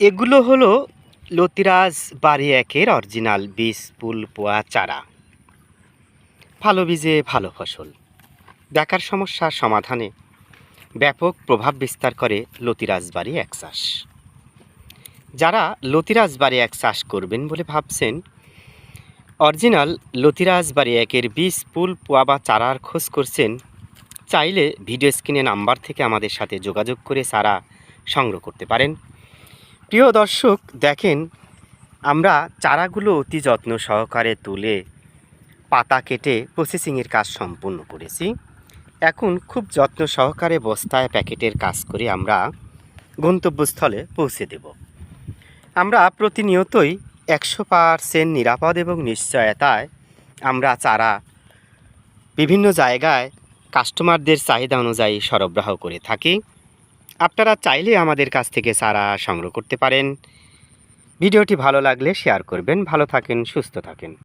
এগুলো হলো লতিরাজ বাড়ি একের অরিজিনাল বীজ ফুল পোয়া চারা। ভালো বীজে ভালো ফসল, বেকার সমস্যার সমাধানে ব্যাপক প্রভাব বিস্তার করে লতিরাজ বাড়ি এক চাষ। যারা লতিরাজ বাড়ি এক চাষ করবেন বলে ভাবছেন, অরিজিনাল লতিরাজ বাড়ি একের বীজ ফুল পোয়া বা চারার খোঁজ করছেন, চাইলে ভিডিও স্ক্রিনে নাম্বার থেকে আমাদের সাথে যোগাযোগ করে চারা সংগ্রহ করতে পারেন। প্রিয় দর্শক, দেখেন আমরা চারাগুলো অতি যত্ন সহকারে তুলে পাতা কেটে প্রসেসিংয়ের কাজ সম্পূর্ণ করেছি। এখন খুব যত্ন সহকারে বস্তায় প্যাকেটের কাজ করে আমরা গন্তব্যস্থলে পৌঁছে দেব। আমরা প্রতিনিয়তই 100% নিরাপদ এবং নিশ্চয়তায় আমরা চারা বিভিন্ন জায়গায় কাস্টমারদের চাহিদা অনুযায়ী সরবরাহ করে থাকি। আপনারা চাইলে আমাদের কাছ থেকে চারা সংগ্রহ করতে পারেন। ভিডিওটি ভালো লাগলে শেয়ার করবেন। ভালো থাকেন, সুস্থ থাকেন।